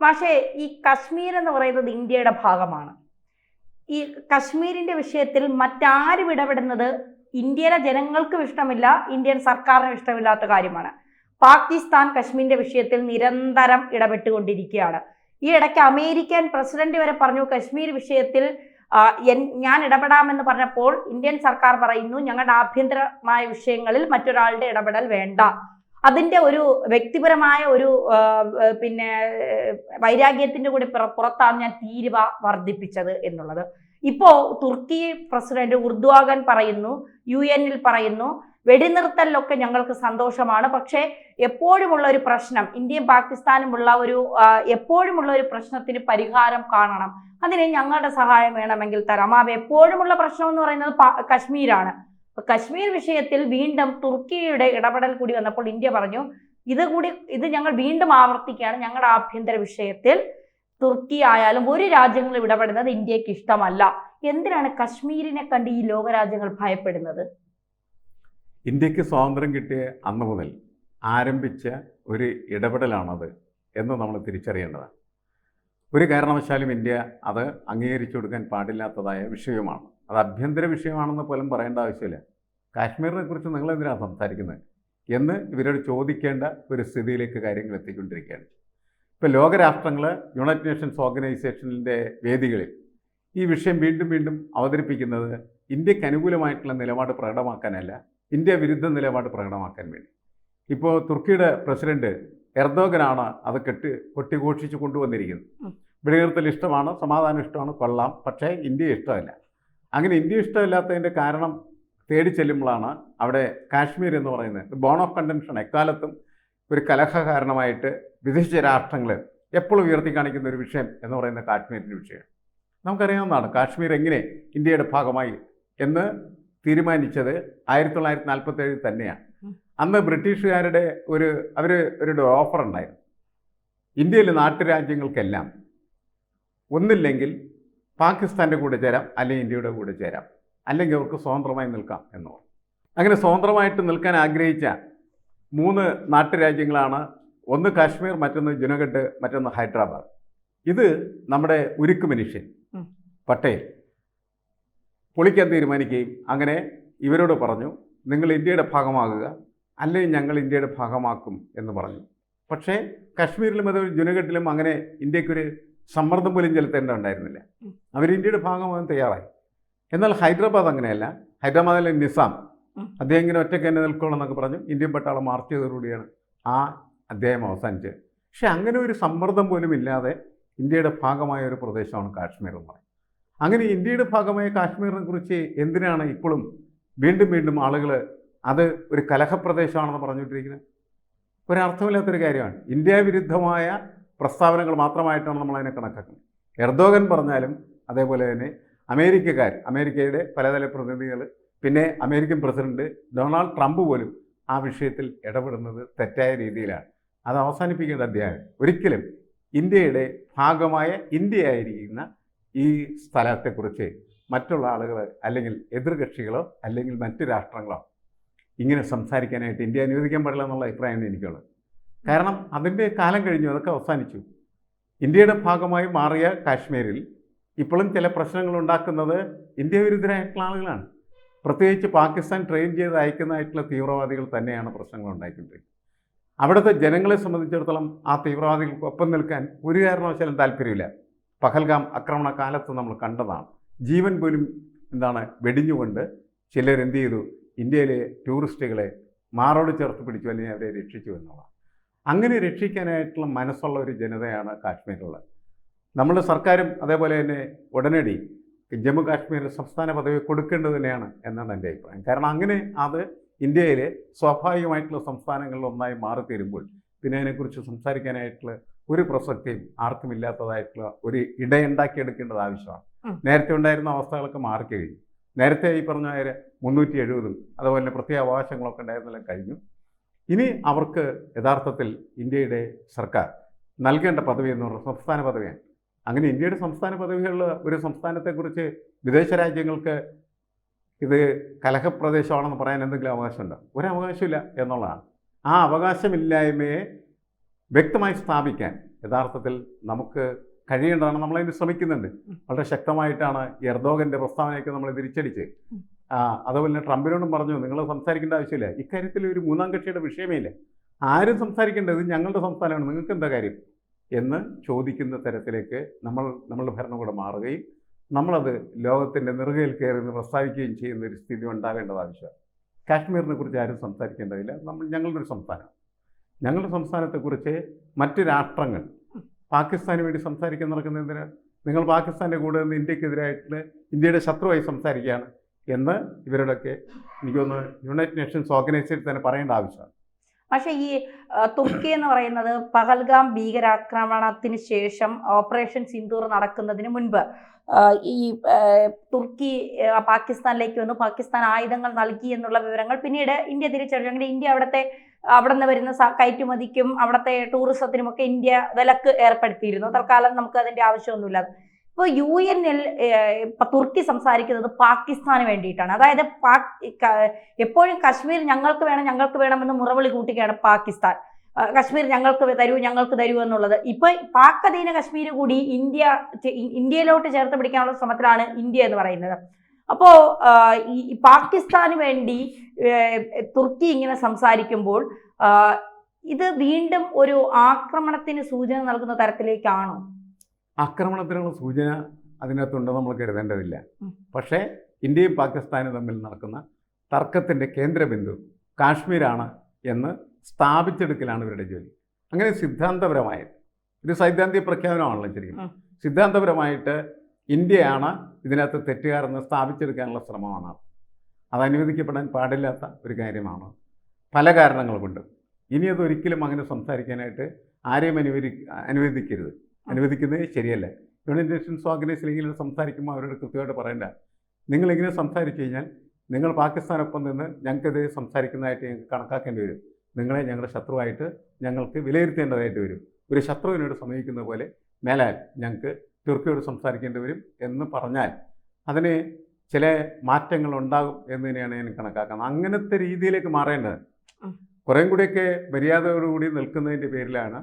പക്ഷേ ഈ കശ്മീർ എന്ന് പറയുന്നത് ഇന്ത്യയുടെ ഭാഗമാണ്. ഈ കശ്മീരിന്റെ വിഷയത്തിൽ മറ്റാരും ഇടപെടുന്നത് ഇന്ത്യയിലെ ജനങ്ങൾക്കും ഇഷ്ടമില്ല, ഇന്ത്യൻ സർക്കാരിനും ഇഷ്ടമില്ലാത്ത കാര്യമാണ്. പാകിസ്ഥാൻ കശ്മീരിന്റെ വിഷയത്തിൽ നിരന്തരം ഇടപെട്ടുകൊണ്ടിരിക്കുകയാണ്. ഈ ഇടയ്ക്ക് അമേരിക്കൻ പ്രസിഡന്റ് വരെ പറഞ്ഞു കശ്മീർ വിഷയത്തിൽ ഞാൻ ഇടപെടാമെന്ന് പറഞ്ഞപ്പോൾ ഇന്ത്യൻ സർക്കാർ പറയുന്നു ഞങ്ങളുടെ ആഭ്യന്തരമായ വിഷയങ്ങളിൽ മറ്റൊരാളുടെ ഇടപെടൽ വേണ്ട. അതിന്റെ ഒരു വ്യക്തിപരമായ ഒരു വൈരാഗ്യത്തിന്റെ കൂടി പുറത്താണ് ഞാൻ തീരുവ വർദ്ധിപ്പിച്ചത് എന്നുള്ളത്. ഇപ്പോ തുർക്കി പ്രസിഡന്റ് ഉർദുവാഗൻ പറയുന്നു, UN പറയുന്നു വെടിനിർത്തലിലൊക്കെ ഞങ്ങൾക്ക് സന്തോഷമാണ്, പക്ഷേ എപ്പോഴുമുള്ള ഒരു പ്രശ്നം, ഇന്ത്യയും പാകിസ്ഥാനുമുള്ള ഒരു എപ്പോഴുമുള്ള ഒരു പ്രശ്നത്തിന് പരിഹാരം കാണണം, അതിന് ഞങ്ങളുടെ സഹായം വേണമെങ്കിൽ തരാം. എപ്പോഴുമുള്ള പ്രശ്നം എന്ന് പറയുന്നത് കശ്മീരാണ്. കശ്മീർ വിഷയത്തിൽ വീണ്ടും തുർക്കിയുടെ ഇടപെടൽ കൂടി വന്നപ്പോൾ ഇന്ത്യ പറഞ്ഞു ഇത് ഞങ്ങൾ വീണ്ടും ആവർത്തിക്കുകയാണ്, ഞങ്ങളുടെ ആഭ്യന്തര വിഷയത്തിൽ തുർക്കി ആയാലും ഒരു രാജ്യങ്ങളും ഇടപെടുന്നത് ഇന്ത്യക്ക് ഇഷ്ടമല്ല. എന്തിനാണ് കശ്മീരിനെ കണ്ട് ഈ ലോകരാജ്യങ്ങൾ ഭയപ്പെടുന്നത്? ഇന്ത്യക്ക് സ്വാതന്ത്ര്യം കിട്ടിയ അന്ന് മുതൽ ആരംഭിച്ച ഒരു ഇടപെടലാണത് എന്ന് നമ്മൾ തിരിച്ചറിയേണ്ടതാണ്. ഒരു കാരണവശാലും ഇന്ത്യ അത് അംഗീകരിച്ചു കൊടുക്കാൻ പാടില്ലാത്തതായ വിഷയമാണ്. അത് ആഭ്യന്തര വിഷയമാണെന്ന് പോലും പറയേണ്ട ആവശ്യമില്ല. കാശ്മീരിനെ കുറിച്ച് നിങ്ങൾ എന്തിനാണ് സംസാരിക്കുന്നത് എന്ന് ഇവരോട് ചോദിക്കേണ്ട ഒരു സ്ഥിതിയിലേക്ക് കാര്യങ്ങൾ എത്തിക്കൊണ്ടിരിക്കുകയാണ്. ഇപ്പോൾ ലോകരാഷ്ട്രങ്ങൾ യുണൈറ്റഡ് നേഷൻസ് ഓർഗനൈസേഷനിൻ്റെ വേദികളിൽ ഈ വിഷയം വീണ്ടും വീണ്ടും അവതരിപ്പിക്കുന്നത് ഇന്ത്യക്ക് അനുകൂലമായിട്ടുള്ള നിലപാട് പ്രകടമാക്കാനല്ല, ഇന്ത്യ വിരുദ്ധ നിലപാട് പ്രകടമാക്കാൻ വേണ്ടി. ഇപ്പോൾ തുർക്കിയുടെ പ്രസിഡന്റ് എർദോഗനാണ് അത് കൊട്ടിഘോഷിച്ച് കൊണ്ടുവന്നിരിക്കുന്നത്. വെടിനിർത്തൽ ഇഷ്ടമാണ്, സമാധാനം ഇഷ്ടമാണ്, കൊള്ളാം, പക്ഷേ ഇന്ത്യ ഇഷ്ടമല്ല. അങ്ങനെ ഇന്ത്യ ഇഷ്ടമില്ലാത്തതിൻ്റെ കാരണം തേടി ചെല്ലുമ്പോഴാണ് അവിടെ കാശ്മീർ എന്ന് പറയുന്നത് ബോൺ ഓഫ് കണ്ടൻഷൻ എക്കാലത്തും ഒരു കലഹ കാരണമായിട്ട് വിദേശ രാഷ്ട്രങ്ങൾ എപ്പോഴും ഉയർത്തി കാണിക്കുന്ന ഒരു വിഷയം എന്ന് പറയുന്ന കാശ്മീരിൻ്റെ വിഷയം. നമുക്കറിയാവുന്നതാണ് കാശ്മീർ എങ്ങനെ ഇന്ത്യയുടെ ഭാഗമായി എന്ന് തീരുമാനിച്ചത് 1947 തന്നെയാണ്. അന്ന് ബ്രിട്ടീഷുകാരുടെ അവരുടെ ഓഫർ ഉണ്ടായിരുന്നു. ഇന്ത്യയിലെ നാട്ടുരാജ്യങ്ങൾക്കെല്ലാം ഒന്നില്ലെങ്കിൽ പാകിസ്ഥാൻ്റെ കൂടെ ചേരാം, അല്ലെങ്കിൽ ഇന്ത്യയുടെ കൂടെ ചേരാം, അല്ലെങ്കിൽ അവർക്ക് സ്വതന്ത്രമായി നിൽക്കാം എന്ന് പറഞ്ഞു. അങ്ങനെ സ്വതന്ത്രമായിട്ട് നിൽക്കാൻ ആഗ്രഹിച്ച 3 നാട്ടുരാജ്യങ്ങളാണ്, ഒന്ന് കാശ്മീർ, മറ്റൊന്ന് ജുനഗഡ്, മറ്റൊന്ന് ഹൈദരാബാദ്. ഇത് നമ്മുടെ ഉരുക്ക് മനുഷ്യൻ പട്ടേൽ പൊളിക്കാൻ തീരുമാനിക്കുകയും അങ്ങനെ ഇവരോട് പറഞ്ഞു നിങ്ങൾ ഇന്ത്യയുടെ ഭാഗമാകുക, അല്ലെങ്കിൽ ഞങ്ങൾ ഇന്ത്യയുടെ ഭാഗമാക്കും എന്ന് പറഞ്ഞു. പക്ഷേ കാശ്മീരിലും അത് ജുനഗഡിലും അങ്ങനെ ഇന്ത്യക്കൊരു സമ്മർദ്ദം പോലും ചെലുത്തേണ്ടതുണ്ടായിരുന്നില്ല. അവർ ഇന്ത്യയുടെ ഭാഗമാകാൻ തയ്യാറായി. എന്നാൽ ഹൈദരാബാദ് അങ്ങനെയല്ല. ഹൈദരാബാദിലെ നിസാം അദ്ദേഹം ഇങ്ങനെ ഒറ്റയ്ക്ക് തന്നെ നിൽക്കണം എന്നൊക്കെ പറഞ്ഞു. ഇന്ത്യൻ പട്ടാളം മാർച്ച് ചെയ്തതോടുകൂടിയാണ് ആ അധ്യായം അവസാനിച്ചത്. പക്ഷെ അങ്ങനെ ഒരു സമ്മർദ്ദം പോലും ഇല്ലാതെ ഇന്ത്യയുടെ ഭാഗമായ ഒരു പ്രദേശമാണ് കാശ്മീർ എന്ന് പറയും. അങ്ങനെ ഇന്ത്യയുടെ ഭാഗമായ കാശ്മീരിനെ കുറിച്ച് എന്തിനാണ് ഇപ്പോഴും വീണ്ടും വീണ്ടും ആളുകൾ അത് ഒരു കലഹപ്രദേശമാണെന്ന് പറഞ്ഞുകൊണ്ടിരിക്കുന്നത്? ഒരർത്ഥമില്ലാത്തൊരു കാര്യമാണ്. ഇന്ത്യ വിരുദ്ധമായ പ്രസ്താവനകൾ മാത്രമായിട്ടാണ് നമ്മളതിനെ കണക്കാക്കുന്നത്. എർദോഗൻ പറഞ്ഞാലും അതേപോലെ തന്നെ അമേരിക്കയുടെ പലതര പ്രതിനിധികൾ, പിന്നെ അമേരിക്കൻ പ്രസിഡന്റ് ഡൊണാൾഡ് ട്രംപ് പോലും ആ വിഷയത്തിൽ ഇടപെടുന്നത് തെറ്റായ രീതിയിലാണ്. അത് അവസാനിപ്പിക്കേണ്ട അധ്യായം. ഒരിക്കലും ഇന്ത്യയുടെ ഭാഗമായ ഇന്ത്യയായിരിക്കുന്ന ഈ സ്ഥലത്തെക്കുറിച്ച് മറ്റുള്ള ആളുകൾ അല്ലെങ്കിൽ എതിർകക്ഷികളോ അല്ലെങ്കിൽ മറ്റു രാഷ്ട്രങ്ങളോ ഇങ്ങനെ സംസാരിക്കാനായിട്ട് ഇന്ത്യ അനുവദിക്കാൻ പാടില്ല എന്നുള്ള അഭിപ്രായമാണ് എനിക്കുള്ളത്. കാരണം അതിൻ്റെ കാലം കഴിഞ്ഞു, അതൊക്കെ അവസാനിച്ചു. ഇന്ത്യയുടെ ഭാഗമായി മാറിയ കാശ്മീരിൽ ഇപ്പോഴും ചില പ്രശ്നങ്ങൾ ഉണ്ടാക്കുന്നത് ഇന്ത്യ വിരുദ്ധരായിട്ടുള്ള ആളുകളാണ്. പ്രത്യേകിച്ച് പാകിസ്ഥാൻ ട്രെയിൻ ചെയ്ത് അയക്കുന്നതായിട്ടുള്ള തീവ്രവാദികൾ തന്നെയാണ് പ്രശ്നങ്ങൾ ഉണ്ടാക്കിക്കൊണ്ടിരിക്കുന്നത്. അവിടുത്തെ ജനങ്ങളെ സംബന്ധിച്ചിടത്തോളം ആ തീവ്രവാദികൾക്കൊപ്പം നിൽക്കാൻ ഒരു കാരണവശാലും താല്പര്യമില്ല. പഹൽഗാം ആക്രമണ കാലത്ത് നമ്മൾ കണ്ടതാണ്. ജീവൻ പോലും വെടിഞ്ഞുകൊണ്ട് ചിലരെന്ത് ചെയ്തു, ഇന്ത്യയിലെ ടൂറിസ്റ്റുകളെ മാറോട് ചേർത്ത് പിടിച്ചു, അല്ലെങ്കിൽ അവരെ രക്ഷിച്ചു എന്നുള്ളതാണ്. അങ്ങനെ രക്ഷിക്കാനായിട്ടുള്ള മനസ്സുള്ള ഒരു ജനതയാണ് കാശ്മീരുള്ളത്. നമ്മുടെ സർക്കാരും അതേപോലെ തന്നെ ഉടനടി ജമ്മു കാശ്മീർ സംസ്ഥാന പദവി കൊടുക്കേണ്ടത് തന്നെയാണ് എന്നാണ് എൻ്റെ അഭിപ്രായം. കാരണം അങ്ങനെ അത് ഇന്ത്യയിലെ സ്വാഭാവികമായിട്ടുള്ള സംസ്ഥാനങ്ങളിൽ ഒന്നായി മാറിത്തീരുമ്പോൾ പിന്നെ അതിനെക്കുറിച്ച് സംസാരിക്കാനായിട്ടുള്ള ഒരു പ്രസക്തിയും ആർക്കും ഇല്ലാത്തതായിട്ടുള്ള ഒരു ഇടയുണ്ടാക്കിയെടുക്കേണ്ടത് ആവശ്യമാണ്. നേരത്തെ ഉണ്ടായിരുന്ന അവസ്ഥകളൊക്കെ മാറിക്കഴിഞ്ഞു. നേരത്തെ ഈ പറഞ്ഞ 370 അതുപോലെ പ്രത്യേക അവകാശങ്ങളൊക്കെ ഉണ്ടായിരുന്നെല്ലാം കഴിഞ്ഞു. ഇനി അവർക്ക് യഥാർത്ഥത്തിൽ ഇന്ത്യയുടെ സർക്കാർ നൽകേണ്ട പദവി എന്ന് പറഞ്ഞാൽ സംസ്ഥാന പദവിയാണ്. അങ്ങനെ ഇന്ത്യയുടെ സംസ്ഥാന പദവികളിൽ ഒരു സംസ്ഥാനത്തെക്കുറിച്ച് വിദേശ രാജ്യങ്ങൾക്ക് ഇത് കലഹപ്രദേശമാണെന്ന് പറയാൻ എന്തെങ്കിലും അവകാശമുണ്ടോ? ഒരവകാശമില്ല എന്നുള്ളതാണ്. ആ അവകാശമില്ലായ്മയെ വ്യക്തമായി സ്ഥാപിക്കാൻ യഥാർത്ഥത്തിൽ നമുക്ക് കഴിയേണ്ടതാണ്. നമ്മളതിന് ശ്രമിക്കുന്നുണ്ട്. വളരെ ശക്തമായിട്ടാണ് എർദോഗൻ്റെ പ്രസ്താവനയൊക്കെ നമ്മൾ തിരിച്ചടിച്ച്. അതുപോലെ തന്നെ ട്രംപിനോടും പറഞ്ഞു, നിങ്ങൾ സംസാരിക്കേണ്ട ആവശ്യമില്ല, ഇക്കാര്യത്തിൽ ഒരു മൂന്നാം കക്ഷിയുടെ വിഷയമേ ഇല്ല, ആരും സംസാരിക്കേണ്ടത് ഞങ്ങളുടെ സംസ്ഥാനമാണ്, നിങ്ങൾക്ക് എന്താ കാര്യം എന്ന് ചോദിക്കുന്ന തരത്തിലേക്ക് നമ്മളുടെ ഭരണകൂടം മാറുകയും നമ്മളത് ലോകത്തിൻ്റെ നെറുകയിൽ കയറി പ്രസ്താവിക്കുകയും ചെയ്യുന്ന ഒരു സ്ഥിതി ഉണ്ടാവേണ്ടത് ആവശ്യമാണ്. കാശ്മീരിനെ കുറിച്ച് ആരും സംസാരിക്കേണ്ടതില്ല. ഞങ്ങളുടെ ഒരു സംസ്ഥാനമാണ്. ഞങ്ങളുടെ സംസ്ഥാനത്തെക്കുറിച്ച് മറ്റ് രാഷ്ട്രങ്ങൾ പാകിസ്ഥാന് വേണ്ടി സംസാരിക്കാൻ നടക്കുന്നതിന് നിങ്ങൾ പാകിസ്ഥാൻ്റെ കൂടെ നിന്ന് ഇന്ത്യക്കെതിരായിട്ട് ഇന്ത്യയുടെ ശത്രുവായി സംസാരിക്കുകയാണ് എന്ന് ഇവരുടെയൊക്കെ എനിക്ക് തോന്നുന്നു യുണൈറ്റഡ് നേഷൻസ് ഓർഗനൈസേഷൻ തന്നെ പറയേണ്ട ആവശ്യമാണ്. പക്ഷേ ഈ തുർക്കി എന്ന് പറയുന്നത് പഹൽഗാം ഭീകരാക്രമണത്തിന് ശേഷം ഓപ്പറേഷൻ സിന്ദൂർ നടക്കുന്നതിന് മുൻപ് ഈ തുർക്കി പാകിസ്ഥാനിലേക്ക് വന്നു, പാകിസ്ഥാൻ ആയുധങ്ങൾ നൽകി എന്നുള്ള വിവരങ്ങൾ പിന്നീട് ഇന്ത്യ തിരിച്ചറിഞ്ഞു. അങ്ങനെ ഇന്ത്യ അവിടെ നിന്ന് വരുന്ന കയറ്റുമതിക്കും അവിടുത്തെ ടൂറിസത്തിനുമൊക്കെ ഇന്ത്യ വിലക്ക് ഏർപ്പെടുത്തിയിരുന്നു. തൽക്കാലം നമുക്ക് അതിന്റെ ആവശ്യമൊന്നുമില്ല. ഇപ്പോൾ UN-ൽ തുർക്കി സംസാരിക്കുന്നത് പാകിസ്ഥാന് വേണ്ടിയിട്ടാണ്. അതായത് എപ്പോഴും കശ്മീർ ഞങ്ങൾക്ക് വേണമെന്ന് മുറവിളി കൂട്ടുകയാണ് പാകിസ്ഥാൻ. കശ്മീർ ഞങ്ങൾക്ക് തരൂ എന്നുള്ളത്. ഇപ്പൊ പാക് അധീന കശ്മീർ കൂടി ഇന്ത്യയിലോട്ട് ചേർത്ത് പിടിക്കാനുള്ള ശ്രമത്തിലാണ് ഇന്ത്യ എന്ന് പറയുന്നത്. അപ്പോ ഈ പാകിസ്ഥാന് വേണ്ടി തുർക്കി ഇങ്ങനെ സംസാരിക്കുമ്പോൾ ഇത് വീണ്ടും ഒരു ആക്രമണത്തിന് സൂചന നൽകുന്ന തരത്തിലേക്കാണോ? ആക്രമണത്തിനുള്ള സൂചന അതിനകത്തുണ്ടെന്ന് നമ്മൾ കരുതേണ്ടതില്ല. പക്ഷേ ഇന്ത്യയും പാകിസ്ഥാനും തമ്മിൽ നടക്കുന്ന തർക്കത്തിൻ്റെ കേന്ദ്രബിന്ദു കാശ്മീരാണ് എന്ന് സ്ഥാപിച്ചെടുക്കലാണ് ഇവരുടെ ജോലി. അങ്ങനെ സിദ്ധാന്തപരമായിട്ട് ഒരു സൈദ്ധാന്തിക പ്രഖ്യാപനമാണല്ലോ ശരിക്കും. സിദ്ധാന്തപരമായിട്ട് ഇന്ത്യയാണ് ഇതിനകത്ത് തെറ്റുകാരെന്ന് സ്ഥാപിച്ചെടുക്കാനുള്ള ശ്രമമാണ്. അത് അനുവദിക്കപ്പെടാൻ പാടില്ലാത്ത ഒരു കാര്യമാണ് പല കാരണങ്ങൾ കൊണ്ടും. ഇനി അതൊരിക്കലും അങ്ങനെ സംസാരിക്കാനായിട്ട് ആരെയും അനുവദിക്കരുത്. അനുവദിക്കുന്നത് ശരിയല്ല. യുണൈറ്റഡ് നേഷൻസ് ഓർഗനൈസേഷനിൽ സംസാരിക്കുമ്പോൾ അവരോട് കൃത്യമായിട്ട് പറയണ്ട, നിങ്ങളിങ്ങനെ സംസാരിച്ചു കഴിഞ്ഞാൽ നിങ്ങൾ പാകിസ്ഥാനൊപ്പം നിന്ന് ഞങ്ങൾക്കെതിരെ സംസാരിക്കുന്നതായിട്ട് ഞങ്ങൾക്ക് കണക്കാക്കേണ്ടി വരും. നിങ്ങളെ ഞങ്ങളുടെ ശത്രുവായിട്ട് ഞങ്ങൾക്ക് വിലയിരുത്തേണ്ടതായിട്ട് വരും. ഒരു ശത്രുവിനോട് സമീപിക്കുന്ന പോലെ മേലാൽ ഞങ്ങൾക്ക് തുർക്കിയോട് സംസാരിക്കേണ്ടി വരും എന്ന് പറഞ്ഞാൽ അതിന് ചില മാറ്റങ്ങൾ ഉണ്ടാകും എന്ന് തന്നെയാണ് ഞാൻ കണക്കാക്കുന്നത്. അങ്ങനത്തെ രീതിയിലേക്ക് മാറേണ്ടത്. കുറേം കൂടിയൊക്കെ മര്യാദയോടുകൂടി നിൽക്കുന്നതിൻ്റെ പേരിലാണ്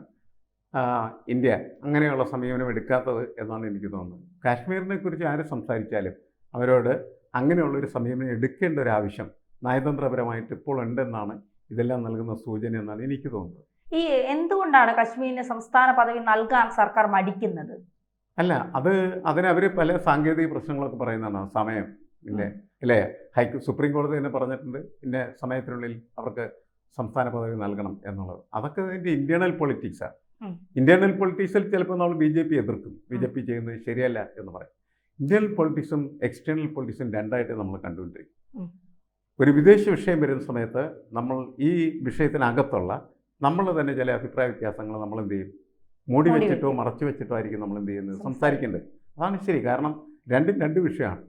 ഇന്ത്യ അങ്ങനെയുള്ള സമീപനം എടുക്കാത്തത് എന്നാണ് എനിക്ക് തോന്നുന്നത്. കാശ്മീരിനെ കുറിച്ച് ആര് സംസാരിച്ചാലും അവരോട് അങ്ങനെയുള്ളൊരു സമീപനം എടുക്കേണ്ട ഒരു ആവശ്യം നയതന്ത്രപരമായിട്ട് ഇപ്പോൾ ഉണ്ടെന്നാണ് ഇതെല്ലാം നൽകുന്ന സൂചന എന്നാണ് എനിക്ക് തോന്നുന്നത്. ഈ എന്തുകൊണ്ടാണ് കശ്മീരിന് സംസ്ഥാന പദവി നൽകാൻ സർക്കാർ മടിക്കുന്നത്? അല്ല, അതിനവർ പല സാങ്കേതിക പ്രശ്നങ്ങളൊക്കെ പറയുന്നതാണ്. സമയം അല്ലേ, സുപ്രീം കോടതി തന്നെ പറഞ്ഞിട്ടുണ്ട് ഇന്ന സമയത്തിനുള്ളിൽ അവർക്ക് സംസ്ഥാന പദവി നൽകണം എന്നുള്ളത്. അതൊക്കെ അതിൻ്റെ ഇന്റേണൽ പൊളിറ്റിക്സാണ്. ഇന്റേണൽ പൊളിറ്റിക്സിൽ ചിലപ്പോൾ നമ്മൾ BJP എതിർക്കും, BJP ചെയ്യുന്നത് ശരിയല്ല എന്ന് പറയും. ഇന്റേണൽ പൊളിറ്റിക്സും എക്സ്റ്റേണൽ പൊളിറ്റിക്സും രണ്ടായിട്ട് നമ്മൾ കണ്ടുകൊണ്ടിരിക്കും. ഒരു വിദേശ വിഷയം വരുന്ന സമയത്ത് നമ്മൾ ഈ വിഷയത്തിനകത്തുള്ള നമ്മൾ തന്നെ ചില അഭിപ്രായ വ്യത്യാസങ്ങൾ നമ്മൾ എന്ത് ചെയ്യും, മൂടി വെച്ചിട്ടോ മറച്ചു വെച്ചിട്ടോ ആയിരിക്കും നമ്മൾ എന്ത് ചെയ്യുന്നത്, സംസാരിക്കേണ്ടത്. അതാണ് ശരി. കാരണം രണ്ടും രണ്ട് വിഷയമാണ്.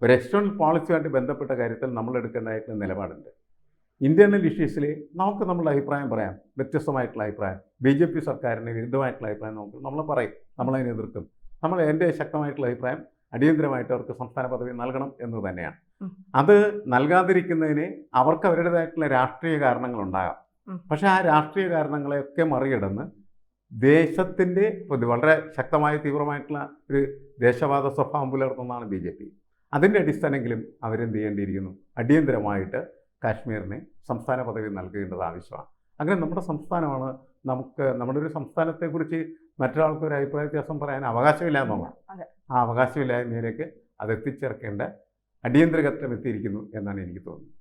ഒരു എക്സ്റ്റേണൽ പോളിസിയുമായിട്ട് ബന്ധപ്പെട്ട കാര്യത്തിൽ നമ്മൾ എടുക്കേണ്ടതായിട്ടുള്ള നിലപാടുണ്ട്. ഇന്റേണൽ ഇഷ്യൂസിൽ നമുക്ക് നമ്മളുടെ അഭിപ്രായം പറയാം, വ്യത്യസ്തമായിട്ടുള്ള അഭിപ്രായം. BJP സർക്കാരിന് വിരുദ്ധമായിട്ടുള്ള അഭിപ്രായം നമ്മൾ പറയും, നമ്മളതിനെ എതിർക്കും. എൻ്റെ ശക്തമായിട്ടുള്ള അഭിപ്രായം അടിയന്തരമായിട്ട് അവർക്ക് സംസ്ഥാന പദവി നൽകണം എന്ന് തന്നെയാണ്. അത് നൽകാതിരിക്കുന്നതിന് അവർക്ക് അവരുടേതായിട്ടുള്ള രാഷ്ട്രീയ കാരണങ്ങളുണ്ടാകാം. പക്ഷേ ആ രാഷ്ട്രീയ കാരണങ്ങളെയൊക്കെ മറികടന്ന് ദേശത്തിൻ്റെ വളരെ ശക്തമായ തീവ്രമായിട്ടുള്ള ഒരു ദേശവാദ സ്വഭാവം പുലർത്തുന്നതാണ് BJP. അതിൻ്റെ അടിസ്ഥാനമെങ്കിലും അവരെന്ത് ചെയ്യേണ്ടിയിരിക്കുന്നു, അടിയന്തരമായിട്ട് കാശ്മീരിന് സംസ്ഥാന പദവി നൽകേണ്ടത് ആവശ്യമാണ്. അങ്ങനെ നമ്മുടെ സംസ്ഥാനമാണ്, നമ്മുടെ ഒരു സംസ്ഥാനത്തെക്കുറിച്ച് മറ്റൊരാൾക്ക് ഒരു അഭിപ്രായ വ്യത്യാസം പറയാൻ അവകാശമില്ല എന്നുള്ളതാണ്. ആ അവകാശമില്ലായ്മയിലേക്ക് അത് എത്തിച്ചേർക്കേണ്ട അടിയന്തര ഘട്ടം എത്തിയിരിക്കുന്നു എന്നാണ് എനിക്ക് തോന്നുന്നത്.